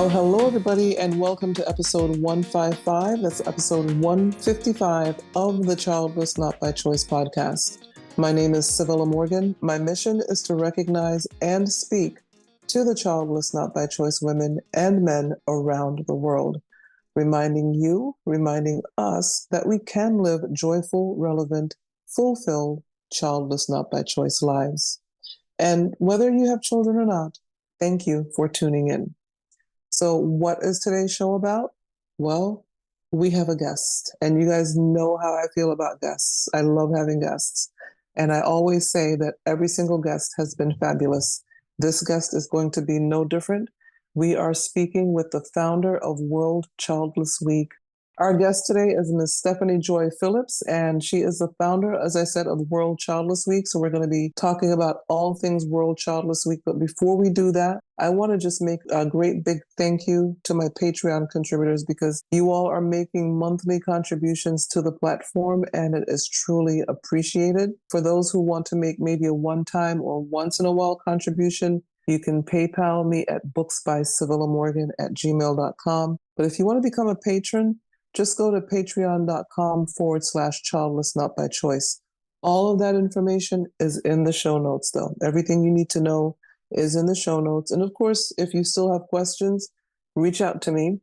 Well, hello, everybody, and welcome to episode 155. That's episode 155 of the Childless Not by Choice podcast. My name is Civilla Morgan. My mission is to recognize and speak to the childless not by choice women and men around the world, reminding us that we can live joyful, relevant, fulfilled, childless not by choice lives. And whether you have children or not, thank you for tuning in. So what is today's show about? Well, we have a guest, and you guys know how I feel about guests. I love having guests. And I always say that every single guest has been fabulous. This guest is going to be no different. We are speaking with the founder of World Childless Week. Our guest today is Ms. Stephanie Joy Phillips, and she is the founder, as I said, of World Childless Week. So we're going to be talking about all things World Childless Week. But before we do that, I want to just make a great big thank you to my Patreon contributors, because you all are making monthly contributions to the platform, and it is truly appreciated. For those who want to make maybe a one-time or once-in-a-while contribution, you can PayPal me at booksbycivillamorgan@gmail.com. But if you want to become a patron, just go to patreon.com/childless not by choice. All of that information is in the show notes, though. Everything you need to know is in the show notes. And of course, if you still have questions, reach out to me.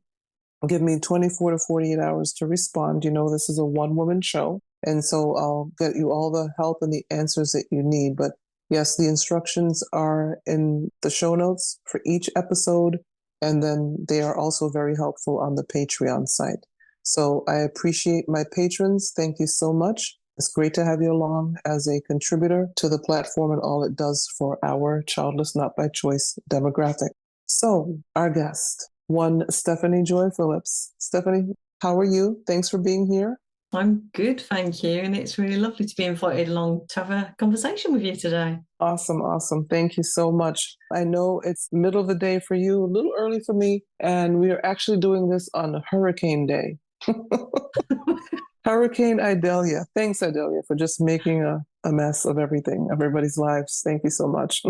Give me 24 to 48 hours to respond. You know, this is a one-woman show, and so I'll get you all the help and the answers that you need. But yes, the instructions are in the show notes for each episode, and then they are also very helpful on the Patreon site. So I appreciate my patrons. Thank you so much. It's great to have you along as a contributor to the platform and all it does for our childless not by choice demographic. So our guest, one Stephanie Joy Phillips. Stephanie, how are you? Thanks for being here. I'm good, thank you. And it's really lovely to be invited along to have a conversation with you today. Awesome. Thank you so much. I know it's middle of the day for you, a little early for me, and we are actually doing this on Hurricane Day. Hurricane Idalia. Thanks, Idalia, for just making a mess of everything, everybody's lives. Thank you so much.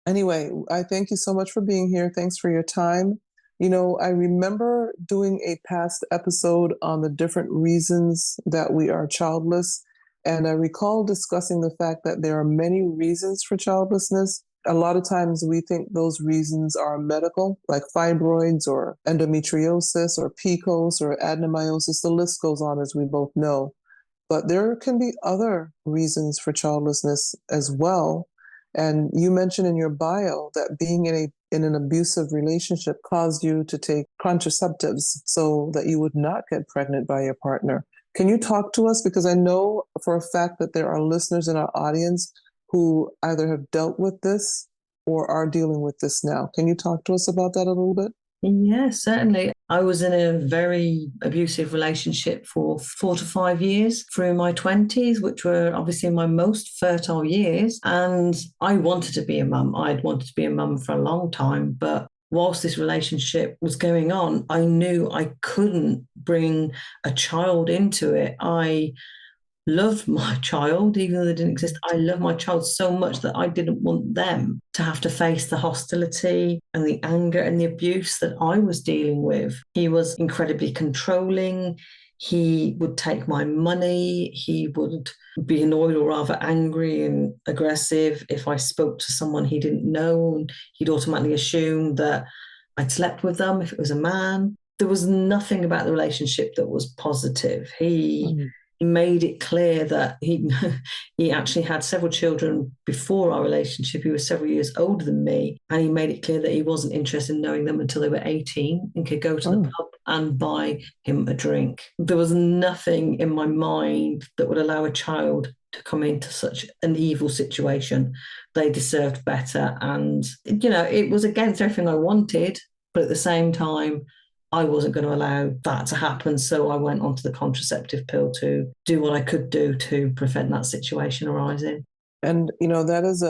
Anyway, I thank you so much for being here. Thanks for your time. You know, I remember doing a past episode on the different reasons that we are childless. And I recall discussing the fact that there are many reasons for childlessness. A lot of times we think those reasons are medical, like fibroids or endometriosis or PCOS or adenomyosis. The list goes on, as we both know. But there can be other reasons for childlessness as well. And you mentioned in your bio that being in an abusive relationship caused you to take contraceptives so that you would not get pregnant by your partner. Can you talk to us? Because I know for a fact that there are listeners in our audience who either have dealt with this or are dealing with this now. Can you talk to us about that a little bit? Yeah, certainly. I was in a very abusive relationship for 4 to 5 years through my 20s, which were obviously my most fertile years. And I wanted to be a mum. I'd wanted to be a mum for a long time. But whilst this relationship was going on, I knew I couldn't bring a child into it. I loved my child, even though they didn't exist. I loved my child so much that I didn't want them to have to face the hostility and the anger and the abuse that I was dealing with. He was incredibly controlling. He would take my money. He would be annoyed or rather angry and aggressive if I spoke to someone he didn't know. And he'd automatically assume that I'd slept with them if it was a man. There was nothing about the relationship that was positive. He made it clear that he actually had several children before our relationship. He was several years older than me, and he made it clear that he wasn't interested in knowing them until they were 18 and could go to the pub and buy him a drink. There was nothing in my mind that would allow a child to come into such an evil situation. They deserved better. And, you know, it was against everything I wanted, but at the same time, I wasn't going to allow that to happen. So I went onto the contraceptive pill to do what I could do to prevent that situation arising. And, you know, that is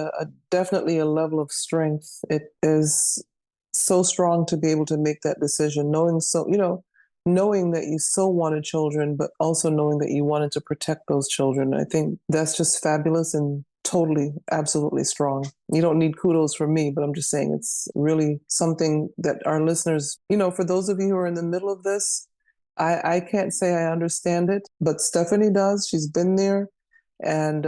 definitely a level of strength. It is so strong to be able to make that decision, knowing that you so wanted children, but also knowing that you wanted to protect those children. I think that's just fabulous. And totally, absolutely strong. You don't need kudos from me, but I'm just saying it's really something that our listeners, for those of you who are in the middle of this, I can't say I understand it, but Stephanie does. She's been there and,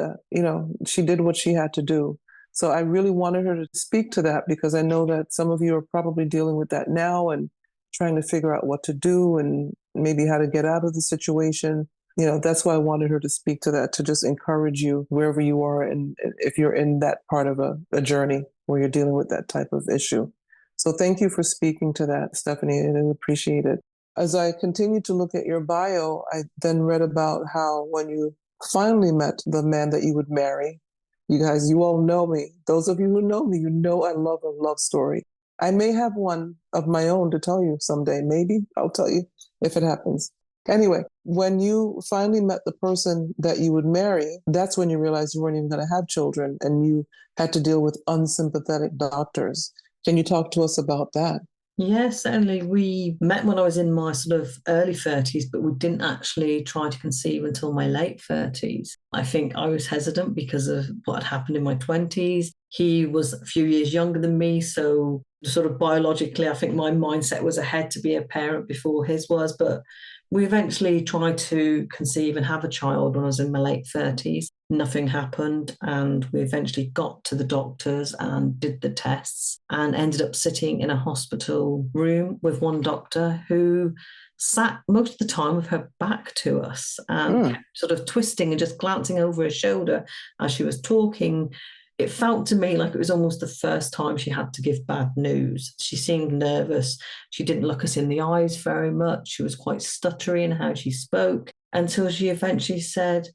she did what she had to do. So I really wanted her to speak to that because I know that some of you are probably dealing with that now and trying to figure out what to do and maybe how to get out of the situation. That's why I wanted her to speak to that, to just encourage you wherever you are. And if you're in that part of a journey where you're dealing with that type of issue. So thank you for speaking to that, Stephanie, and I appreciate it. As I continued to look at your bio, I then read about how when you finally met the man that you would marry, you all know me. Those of you who know me, I love a love story. I may have one of my own to tell you someday. Maybe I'll tell you if it happens. Anyway, when you finally met the person that you would marry, that's when you realized you weren't even going to have children and you had to deal with unsympathetic doctors. Can you talk to us about that? Yes, certainly. We met when I was in my sort of early 30s, but we didn't actually try to conceive until my late 30s. I think I was hesitant because of what had happened in my 20s. He was a few years younger than me, so sort of biologically, I think my mindset was ahead to be a parent before his was. But we eventually tried to conceive and have a child when I was in my late 30s. Nothing happened, and we eventually got to the doctors and did the tests and ended up sitting in a hospital room with one doctor who sat most of the time with her back to us and kept sort of twisting and just glancing over her shoulder as she was talking. It felt to me like it was almost the first time she had to give bad news. She seemed nervous. She didn't look us in the eyes very much. She was quite stuttery in how she spoke until she eventually said,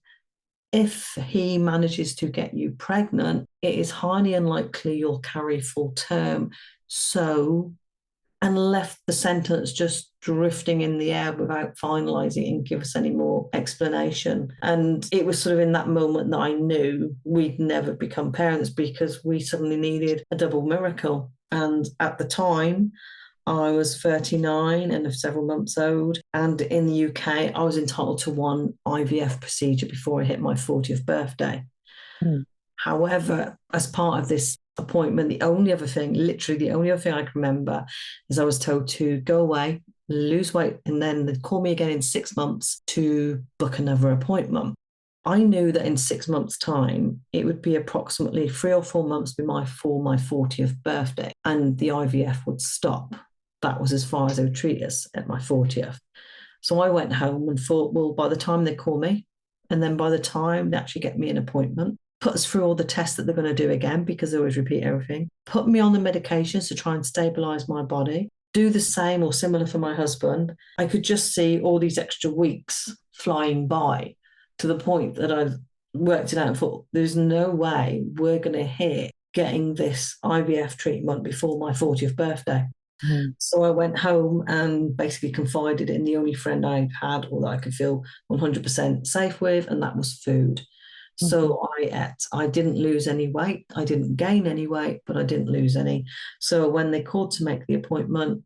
if he manages to get you pregnant, it is highly unlikely you'll carry full term. So, and left the sentence just drifting in the air without finalizing and give us any more explanation. And it was sort of in that moment that I knew we'd never become parents because we suddenly needed a double miracle. And at the time, I was 39 and several months old. And in the UK, I was entitled to one IVF procedure before I hit my 40th birthday. However, as part of this appointment, literally the only other thing I can remember is I was told to go away, lose weight, and then they'd call me again in 6 months to book another appointment. I knew that in 6 months' time, it would be approximately 3 or 4 months before my 40th birthday, and the IVF would stop. That was as far as they would treat us at my 40th. So I went home and thought, well, by the time they call me, and then by the time they actually get me an appointment, put us through all the tests that they're going to do again, because they always repeat everything, put me on the medications to try and stabilize my body, do the same or similar for my husband. I could just see all these extra weeks flying by to the point that I worked it out and thought, there's no way we're going to hit getting this IVF treatment before my 40th birthday. So I went home and basically confided in the only friend I had or that I could feel 100% safe with, and that was food. So I ate. I didn't lose any weight. I didn't gain any weight, but I didn't lose any. So when they called to make the appointment,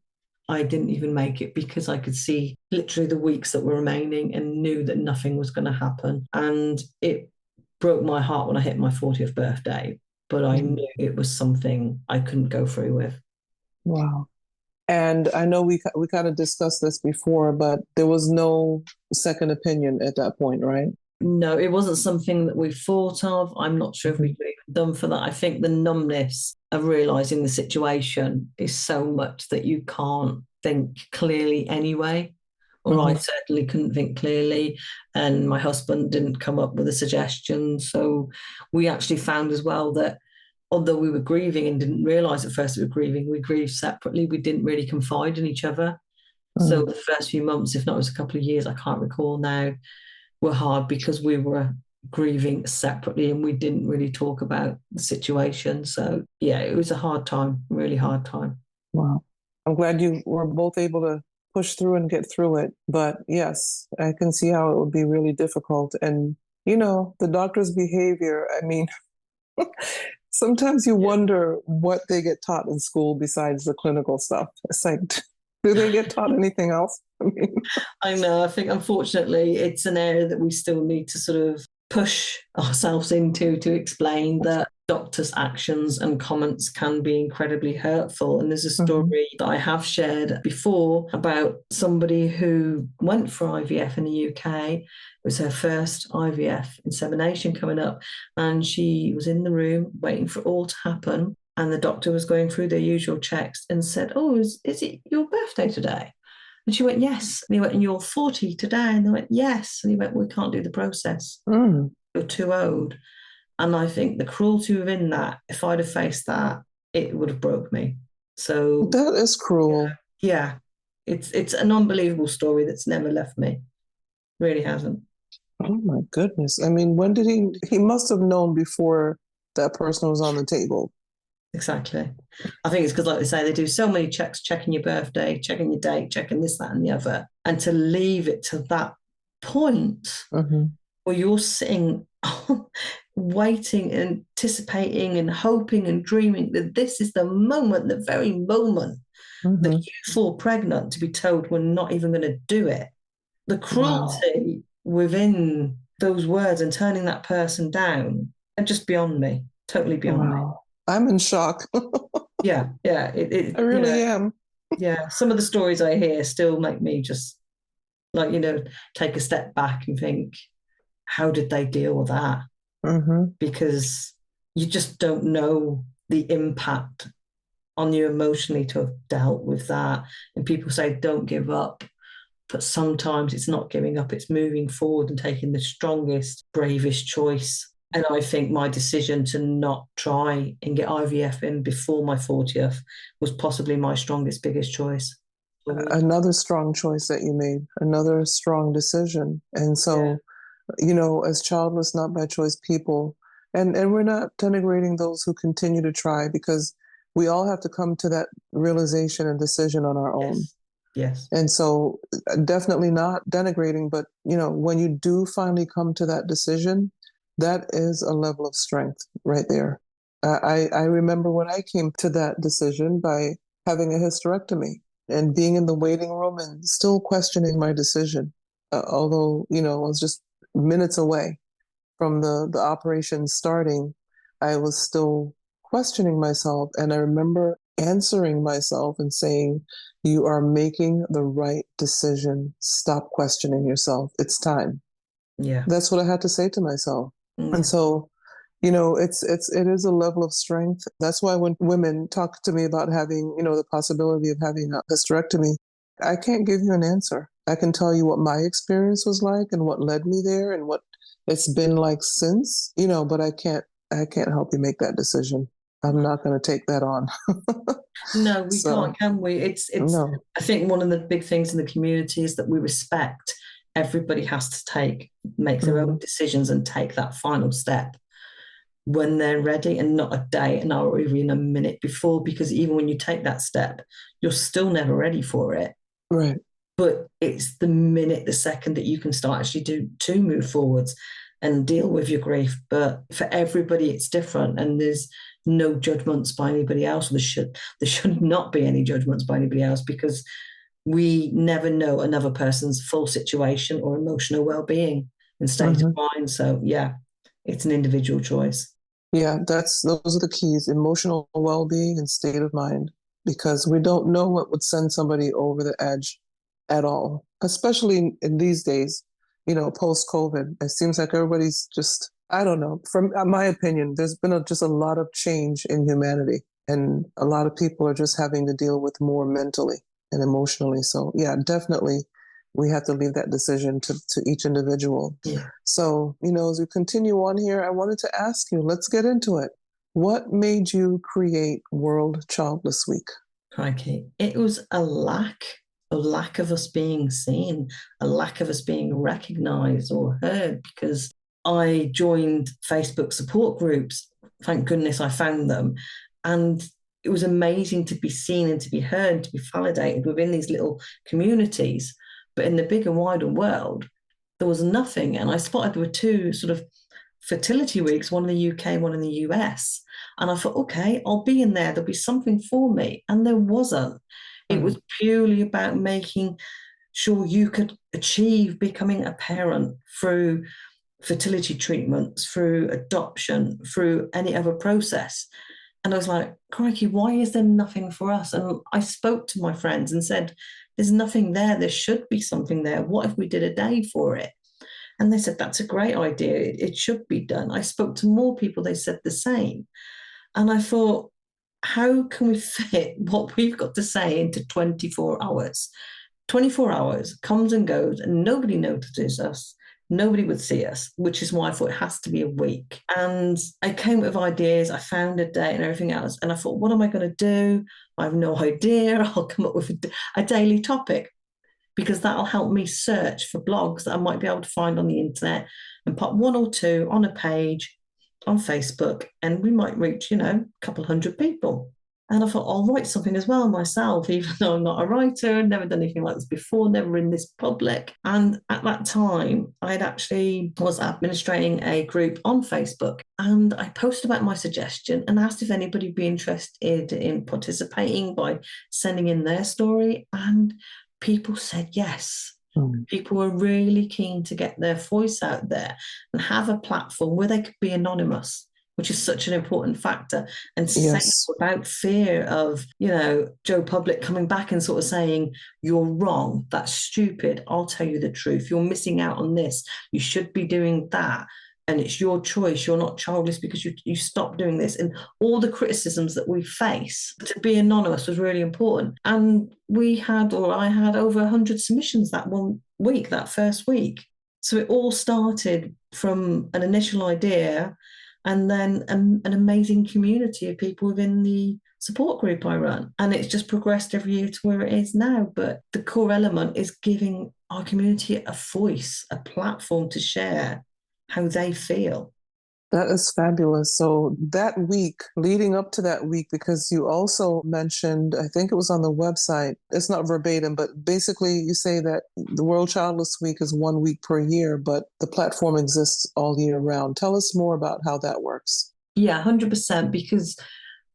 I didn't even make it because I could see literally the weeks that were remaining and knew that nothing was going to happen. And it broke my heart when I hit my 40th birthday, but I knew it was something I couldn't go through with. Wow. And I know we kind of discussed this before, but there was no second opinion at that point, right? No, it wasn't something that we thought of. I'm not sure if we could even done for that. I think the numbness of realizing the situation is so much that you can't think clearly anyway. Or I certainly couldn't think clearly. And my husband didn't come up with a suggestion. So we actually found as well that although we were grieving and didn't realize at first we were grieving, we grieved separately. We didn't really confide in each other. So the first few months, if not it was a couple of years, I can't recall now, were hard because we were grieving separately and we didn't really talk about the situation. So yeah, it was a hard time, really hard time. Wow. I'm glad you were both able to push through and get through it. But yes, I can see how it would be really difficult. And, the doctor's behavior, I mean, sometimes you wonder what they get taught in school besides the clinical stuff. It's like, do they get taught anything else? I know. I think, unfortunately, it's an area that we still need to sort of push ourselves into to explain that doctors' actions and comments can be incredibly hurtful. And there's a story that I have shared before about somebody who went for IVF in the UK. It was her first IVF insemination coming up, and she was in the room waiting for it all to happen. And the doctor was going through their usual checks and said, "Oh, is it your birthday today?" And she went, "Yes." And he went, "And you're 40 today?" And they went, "Yes." And he went, "We can't do the process. You're too old." And I think the cruelty within that, if I'd have faced that, it would have broke me. So That is cruel. yeah, it's an unbelievable story that's never left me. Really hasn't. Oh my goodness. I mean, when did he must have known before that person was on the table. Exactly. I think it's because, like they say, they do so many checks, checking your birthday, checking your date, checking this, that, and the other. And to leave it to that point where you're sitting waiting, anticipating, and hoping and dreaming that this is the moment, the very moment that you fall pregnant, to be told we're not even going to do it. The cruelty within those words and turning that person down are just beyond me, totally beyond me. I'm in shock. Yeah. I really am. Yeah, some of the stories I hear still make me just like, take a step back and think, how did they deal with that? Because you just don't know the impact on you emotionally to have dealt with that. And people say, don't give up. But sometimes it's not giving up, it's moving forward and taking the strongest, bravest choice. And I think my decision to not try and get IVF in before my 40th was possibly my strongest, biggest choice. Another strong choice that you made, another strong decision. And so, as childless, not by choice people, and we're not denigrating those who continue to try, because we all have to come to that realization and decision on our own. Yes. And so definitely not denigrating, but, when you do finally come to that decision, that is a level of strength right there. I remember when I came to that decision by having a hysterectomy and being in the waiting room and still questioning my decision, although, I was just minutes away from the operation starting. I was still questioning myself. And I remember answering myself and saying, you are making the right decision. Stop questioning yourself. It's time. Yeah. That's what I had to say to myself. And so, it is a level of strength. That's why when women talk to me about having, the possibility of having a hysterectomy, I can't give you an answer. I can tell you what my experience was like and what led me there and what it's been like since, but I can't help you make that decision. I'm not going to take that on. No, we can't, can we? It's no. I think one of the big things in the community is that we respect everybody has to make their own decisions and take that final step when they're ready, and not a day, an hour, or even a minute before, because even when you take that step, you're still never ready for it. Right. But it's the minute, the second that you can start actually to move forwards and deal with your grief. But for everybody, it's different, and there's no judgments by anybody else. There should not be any judgments by anybody else, because we never know another person's full situation or emotional well-being and state of mind. So yeah, it's an individual choice. Yeah, those are the keys: emotional well-being and state of mind, because we don't know what would send somebody over the edge at all, especially in these days, post-COVID. It seems like everybody's just, I don't know, from my opinion, there's been just a lot of change in humanity, and a lot of people are just having to deal with more mentally and emotionally. So yeah, definitely we have to leave that decision to each individual. Yeah. So, as we continue on here, I wanted to ask you, let's get into it. What made you create World Childless Week? Crikey. It was a lack of us being seen, a lack of us being recognized or heard, because I joined Facebook support groups. Thank goodness I found them. And it was amazing to be seen and to be heard, to be validated within these little communities. But in the bigger, wider world, there was nothing. And I spotted there were two sort of fertility weeks, one in the UK, one in the US. And I thought, okay, I'll be in there. There'll be something for me. And there wasn't. It was purely about making sure you could achieve becoming a parent through fertility treatments, through adoption, through any other process. And I was like, crikey, why is there nothing for us? And I spoke to my friends and said, there's nothing there. There should be something there. What if we did a day for it? And they said, that's a great idea. It should be done. I spoke to more people. They said the same. And I thought, how can we fit what we've got to say into 24 hours? 24 hours comes and goes and nobody notices us. Nobody would see us, which is why I thought it has to be a week. And I came up with ideas. I found a date and everything else. And I thought, what am I going to do? I have no idea. I'll come up with a daily topic, because that'll help me search for blogs that I might be able to find on the internet and pop one or two on a page on Facebook, and we might reach, a couple hundred people. And I thought, I'll write something as well myself, even though I'm not a writer, never done anything like this before, never in this public. And at that time, I'd actually was administrating a group on Facebook, and I posted about my suggestion and asked if anybody would be interested in participating by sending in their story. And people said yes. People were really keen to get their voice out there and have a platform where they could be anonymous, which is such an important factor, and say without fear of, Joe Public coming back and sort of saying, you're wrong, that's stupid, I'll tell you the truth, you're missing out on this, you should be doing that, and it's your choice, you're not childless because you stopped doing this. And all the criticisms that we face, to be anonymous was really important. And I had over 100 submissions that first week. So it all started from an initial idea, and then an amazing community of people within the support group I run. And it's just progressed every year to where it is now. But the core element is giving our community a voice, a platform to share how they feel. That is fabulous. So that week, leading up to that week, because you also mentioned, I think it was on the website, it's not verbatim, but basically you say that the World Childless Week is 1 week per year, but the platform exists all year round. Tell us more about how that works. Yeah, 100%, because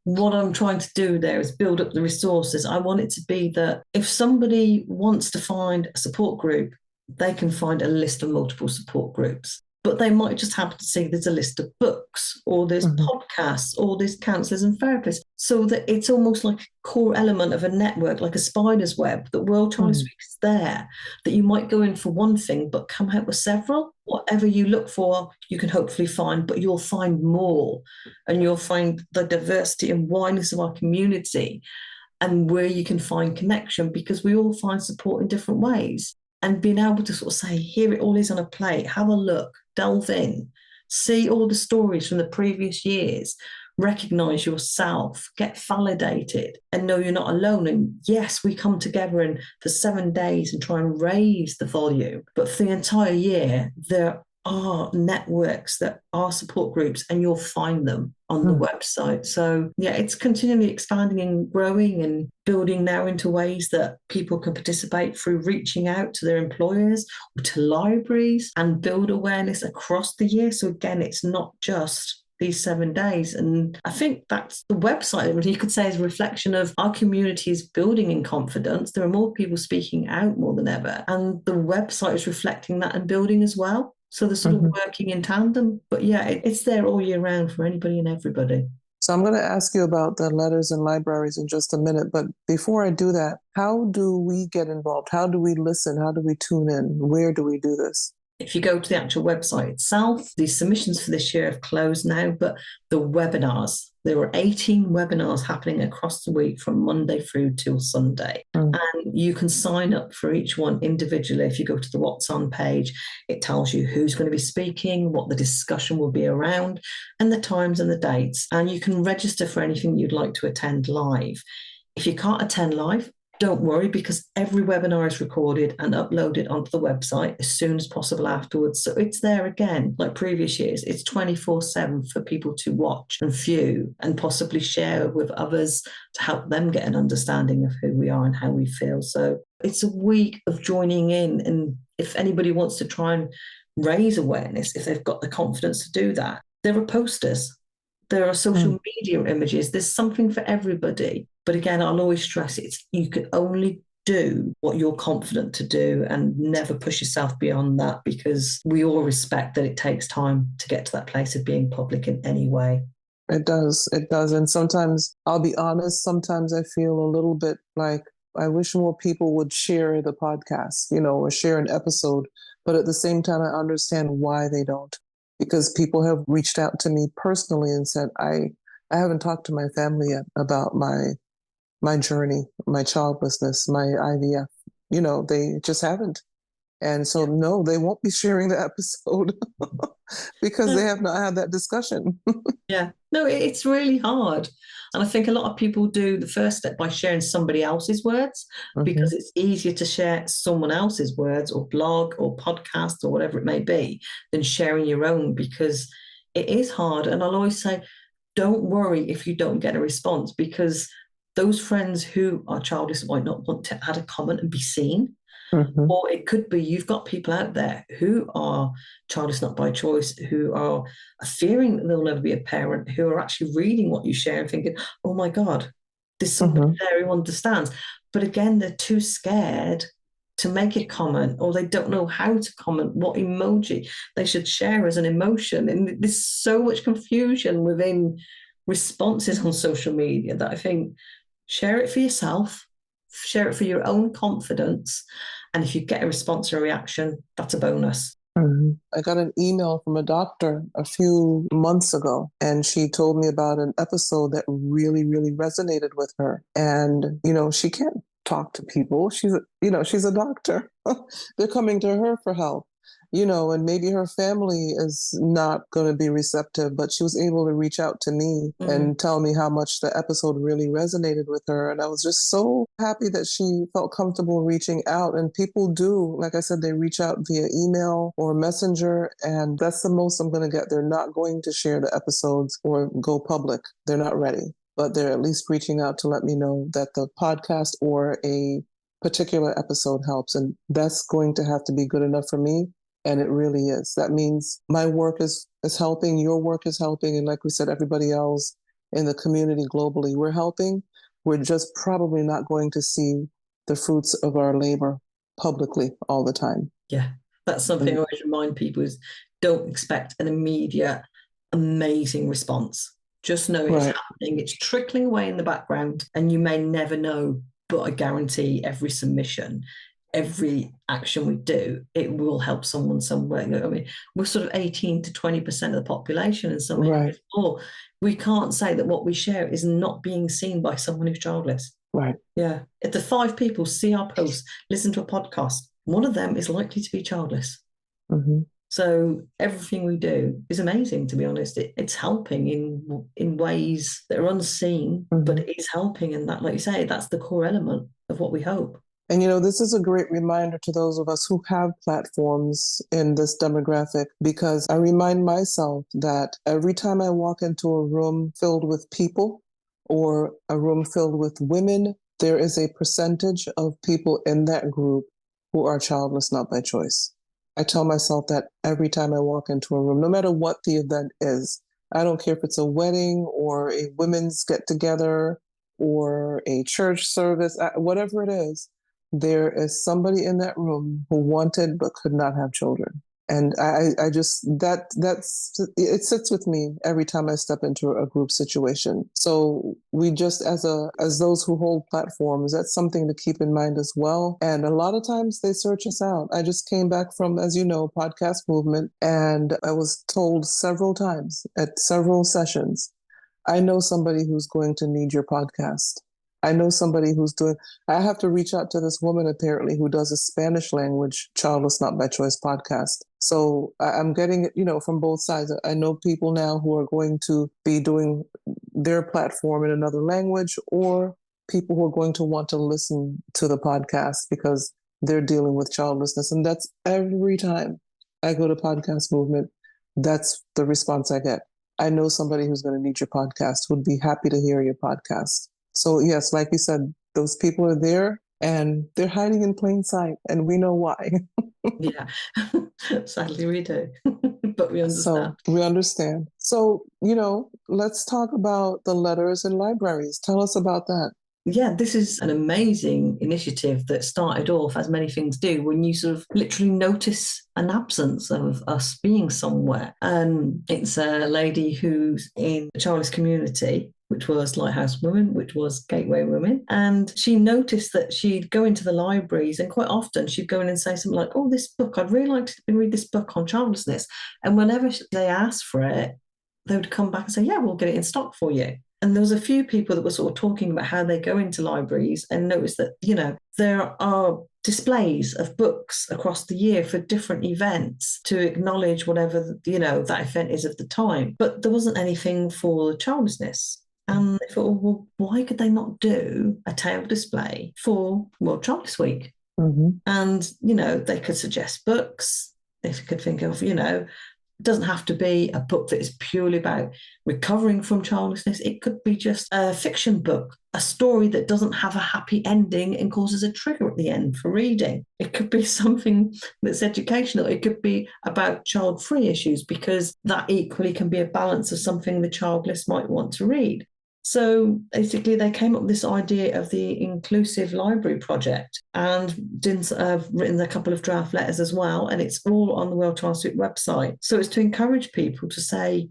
what I'm trying to do there is build up the resources. I want it to be that if somebody wants to find a support group, they can find a list of multiple support groups. But they might just happen to see there's a list of books, or there's podcasts, or there's counsellors and therapists. So that it's almost like a core element of a network, like a spider's web, that World Childless Week is there, that you might go in for one thing, but come out with several. Whatever you look for, you can hopefully find, but you'll find more. And you'll find the diversity and wideness of our community, and where you can find connection, because we all find support in different ways. And being able to sort of say, here it all is on a plate, have a look, delve in, see all the stories from the previous years, recognize yourself, get validated, and know you're not alone. And yes, we come together and for 7 days and try and raise the volume, but for the entire year, there are networks that are support groups, and you'll find them on the website. So yeah, it's continually expanding and growing and building now into ways that people can participate through reaching out to their employers or to libraries, and build awareness across the year. So again, it's not just these 7 days. And I think that's the website, you could say, is a reflection of our community is building in confidence. There are more people speaking out more than ever. And the website is reflecting that and building as well. So they're sort of working in tandem. But yeah, it's there all year round for anybody and everybody. So I'm going to ask you about the letters and libraries in just a minute. But before I do that, how do we get involved? How do we listen? How do we tune in? Where do we do this? If you go to the actual website itself, the submissions for this year have closed now, but the webinars, there were 18 webinars happening across the week from Monday through till Sunday. And you can sign up for each one individually. If you go to the What's On page, it tells you who's going to be speaking, what the discussion will be around, and the times and the dates. And you can register for anything you'd like to attend live. If you can't attend live, don't worry, because every webinar is recorded and uploaded onto the website as soon as possible afterwards. So it's there again, like previous years. It's 24/7 for people to watch and view and possibly share with others to help them get an understanding of who we are and how we feel. So it's a week of joining in. And if anybody wants to try and raise awareness, if they've got the confidence to do that, there are posters. There are social media images. There's something for everybody. But again, I'll always stress you can only do what you're confident to do and never push yourself beyond that, because we all respect that it takes time to get to that place of being public in any way. It does. It does. And sometimes, I'll be honest, sometimes I feel a little bit like I wish more people would share the podcast, or share an episode. But at the same time, I understand why they don't. Because people have reached out to me personally and said, I haven't talked to my family yet about my journey, my childlessness, my IVF. They just haven't. And so, no, they won't be sharing the episode because they have not had that discussion. Yeah, no, it's really hard. And I think a lot of people do the first step by sharing somebody else's words, because it's easier to share someone else's words or blog or podcast or whatever it may be than sharing your own, because it is hard. And I'll always say, don't worry if you don't get a response, because those friends who are childless might not want to add a comment and be seen. Mm-hmm. Or it could be you've got people out there who are childless not by choice, who are fearing that they'll never be a parent, who are actually reading what you share and thinking, oh my God, there's somebody there who understands. But again, they're too scared to make a comment, or they don't know how to comment, what emoji they should share as an emotion. And there's so much confusion within responses on social media that I think share it for yourself, share it for your own confidence. And if you get a response or a reaction, that's a bonus. I got an email from a doctor a few months ago, and she told me about an episode that really, really resonated with her. And, she can't talk to people. She's a doctor. They're coming to her for help. And maybe her family is not going to be receptive, but she was able to reach out to me and tell me how much the episode really resonated with her. And I was just so happy that she felt comfortable reaching out. And people do, like I said, they reach out via email or messenger, and that's the most I'm going to get. They're not going to share the episodes or go public. They're not ready, but they're at least reaching out to let me know that the podcast or a particular episode helps. And that's going to have to be good enough for me. And it really is. That means my work is helping, your work is helping. And like we said, everybody else in the community globally, we're helping. We're just probably not going to see the fruits of our labor publicly all the time. Yeah, that's something I always remind people is don't expect an immediate, amazing response. Just know it's happening. It's trickling away in the background, and you may never know. But I guarantee every submission, every action we do, it will help someone somewhere. I mean, we're sort of 18 to 20% of the population in some areas. Or we can't say that what we share is not being seen by someone who's childless. Right. Yeah. If the 5 people see our posts, listen to a podcast, one of them is likely to be childless. So everything we do is amazing, to be honest. It's helping in ways that are unseen, but it is helping. And that, like you say, that's the core element of what we hope. And, this is a great reminder to those of us who have platforms in this demographic, because I remind myself that every time I walk into a room filled with people or a room filled with women, there is a percentage of people in that group who are childless not by choice. I tell myself that every time I walk into a room, no matter what the event is. I don't care if it's a wedding or a women's get-together or a church service, whatever it is. There is somebody in that room who wanted but could not have children. And I just, it sits with me every time I step into a group situation. So we just, as those who hold platforms, that's something to keep in mind as well. And a lot of times they search us out. I just came back from, as you know, podcast movement, and I was told several times at several sessions, I know somebody who's going to need your podcast. I know somebody I have to reach out to this woman apparently who does a Spanish language Childless Not by Choice podcast. So I'm getting it, from both sides. I know people now who are going to be doing their platform in another language, or people who are going to want to listen to the podcast because they're dealing with childlessness. And that's every time I go to podcast movement, that's the response I get. I know somebody who's going to need your podcast, who'd be happy to hear your podcast. So yes, like you said, those people are there and they're hiding in plain sight, and we know why. Yeah, sadly we do, but we understand. So we understand. So, let's talk about the letters and libraries. Tell us about that. yeah, this is an amazing initiative that started off, as many things do, when you sort of literally notice an absence of us being somewhere. And it's a lady who's in the childless community, which was Lighthouse Women, which was Gateway Women. And she noticed that she'd go into the libraries, and quite often she'd go in and say something like, oh, this book, I'd really like to read this book on childlessness. And whenever they asked for it, they would come back and say, yeah, we'll get it in stock for you. And there was a few people that were sort of talking about how they go into libraries and notice that, there are displays of books across the year for different events to acknowledge whatever, that event is of the time. But there wasn't anything for childlessness. And they thought, well, why could they not do a table display for World Childless Week? Mm-hmm. And, they could suggest books. They could think of, it doesn't have to be a book that is purely about recovering from childlessness. It could be just a fiction book, a story that doesn't have a happy ending and causes a trigger at the end for reading. It could be something that's educational. It could be about child-free issues, because that equally can be a balance of something the childless might want to read. So basically, they came up with this idea of the Inclusive Library Project, and have written a couple of draft letters as well. And it's all on the World Childless Week website. So it's to encourage people to say,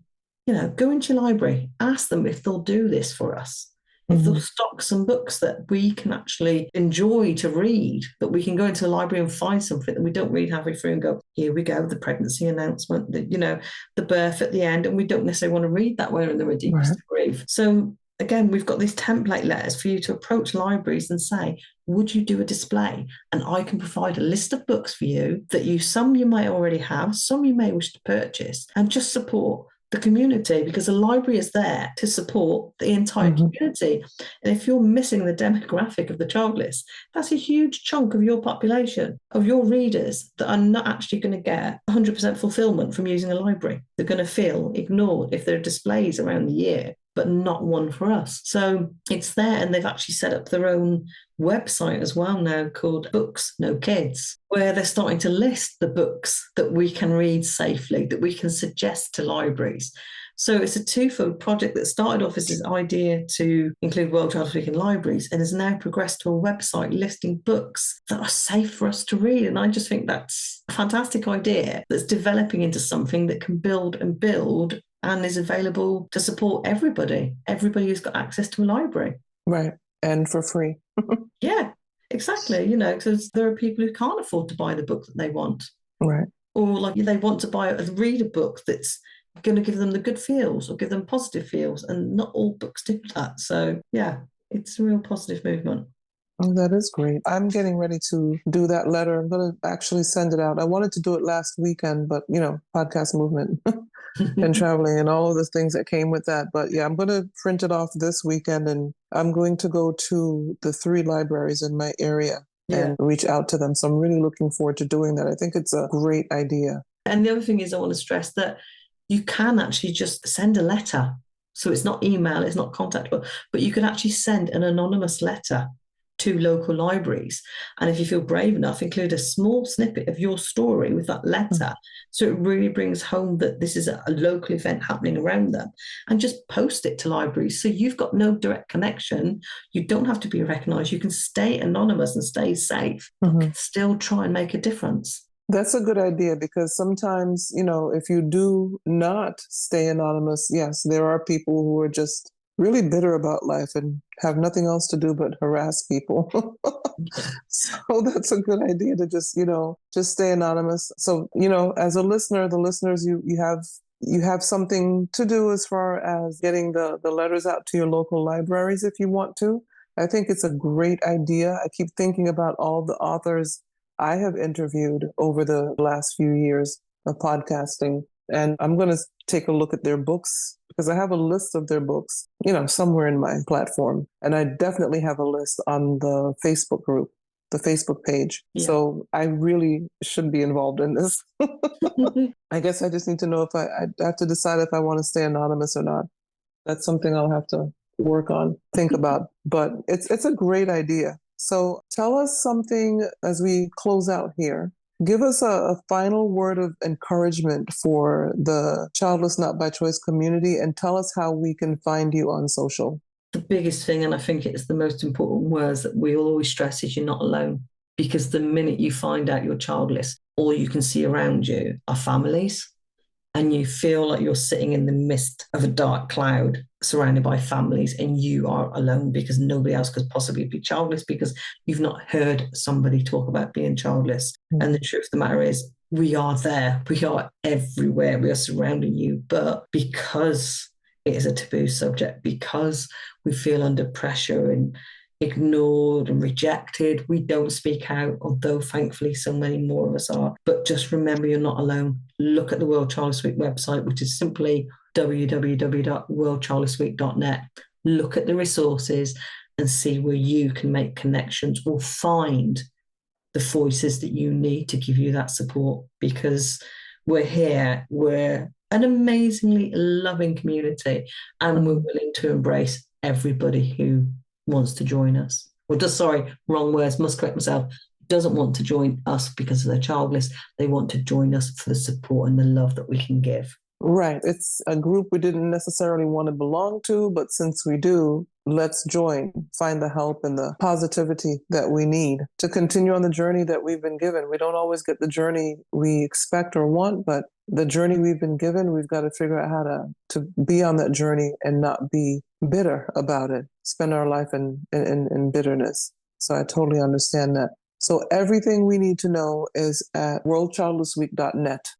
go into your library, ask them if they'll do this for us. If they'll stock some books that we can actually enjoy to read, that we can go into the library and find something that we don't read halfway through and go, here we go, the pregnancy announcement, the birth at the end, and we don't necessarily want to read that when they're in deepest of grief. So again, we've got these template letters for you to approach libraries and say, would you do a display? And I can provide a list of books for you that some you may already have, some you may wish to purchase, and just support the community, because the library is there to support the entire community. And if you're missing the demographic of the childless, that's a huge chunk of your population, of your readers, that are not actually going to get 100% fulfillment from using a library. They're going to feel ignored if there are displays around the year, but not one for us. So it's there, and they've actually set up their own website as well now called Books No Kids, where they're starting to list the books that we can read safely, that we can suggest to libraries. So it's a twofold project that started off as this idea to include World Childless Week in libraries, and has now progressed to a website listing books that are safe for us to read. And I just think that's a fantastic idea that's developing into something that can build and build, and is available to support everybody who's got access to a library. Right. And for free. Yeah, exactly. Because there are people who can't afford to buy the book that they want. Right. Or like they want to read a book that's going to give them the good feels or give them positive feels. And not all books do that. So yeah, it's a real positive movement. Oh, that is great. I'm getting ready to do that letter. I'm going to actually send it out. I wanted to do it last weekend, but, podcast movement and traveling and all of the things that came with that. But yeah, I'm going to print it off this weekend, and I'm going to go to the 3 libraries in my area and reach out to them. So I'm really looking forward to doing that. I think it's a great idea. And the other thing is, I want to stress that you can actually just send a letter. So it's not email, it's not contactable, but you can actually send an anonymous letter to local libraries. And if you feel brave enough, include a small snippet of your story with that letter. So it really brings home that this is a local event happening around them, and just post it to libraries. So you've got no direct connection. You don't have to be recognized. You can stay anonymous and stay safe, but still try and make a difference. That's a good idea, because sometimes, if you do not stay anonymous, yes, there are people who are just really bitter about life and have nothing else to do but harass people. So that's a good idea to just stay anonymous. So, as a listener, the listeners, you have something to do as far as getting the letters out to your local libraries if you want to. I think it's a great idea. I keep thinking about all the authors I have interviewed over the last few years of podcasting, and I'm going to take a look at their books, because I have a list of their books, somewhere in my platform. And I definitely have a list on the Facebook group, the Facebook page. Yeah. So I really should be involved in this. I guess I just need to know if I have to decide if I want to stay anonymous or not. That's something I'll have to work on, think about. But it's a great idea. So tell us something as we close out here. Give us a final word of encouragement for the Childless Not by Choice community, and tell us how we can find you on social. the biggest thing, and I think it's the most important words that we'll always stress, is you're not alone. Because the minute you find out you're childless, all you can see around you are families, and you feel like you're sitting in the midst of a dark cloud surrounded by families, and you are alone because nobody else could possibly be childless, because you've not heard somebody talk about being childless. And the truth of the matter is, we are there. We are everywhere. We are surrounding you. But because it is a taboo subject, because we feel under pressure and ignored and rejected, we don't speak out, although thankfully so many more of us are. But just remember, you're not alone. Look at the World Childless Week website, which is simply www.worldchildlessweek.net. Look at the resources and see where you can make connections or find the voices that you need to give you that support, because we're here, we're an amazingly loving community, and we're willing to embrace everybody who wants to join us. Or just, sorry, wrong words, must correct myself, doesn't want to join us because they're childless. They want to join us for the support and the love that we can give. Right. It's a group we didn't necessarily want to belong to, but since we do, let's join, find the help and the positivity that we need to continue on the journey that we've been given. We don't always get the journey we expect or want, but the journey we've been given, we've got to figure out how to be on that journey and not be bitter about it, spend our life in bitterness. So I totally understand that. So everything we need to know is at worldchildlessweek.net.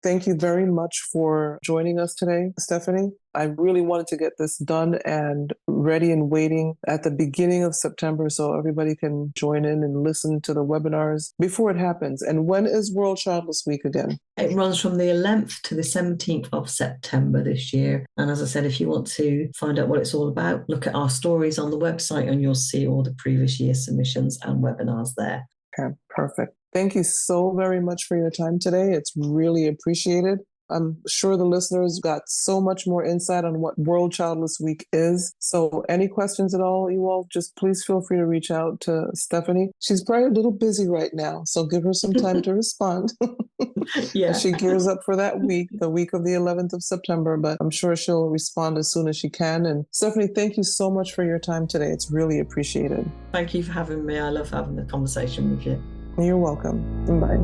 Thank you very much for joining us today, Stephanie. I really wanted to get this done and ready and waiting at the beginning of September so everybody can join in and listen to the webinars before it happens. And when is World Childless Week again? It runs from the 11th to the 17th of September this year. And as I said, if you want to find out what it's all about, look at our stories on the website and you'll see all the previous year submissions and webinars there. Okay, perfect. Thank you so very much for your time today. It's really appreciated. I'm sure the listeners got so much more insight on what World Childless Week is. So any questions at all, you all, just please feel free to reach out to Stephanie. She's probably a little busy right now, so give her some time to respond. Yeah. She gears up for that week, the week of the 11th of September, but I'm sure she'll respond as soon as she can. And Stephanie, thank you so much for your time today. It's really appreciated. Thank you for having me. I love having the conversation with you. You're welcome. Bye.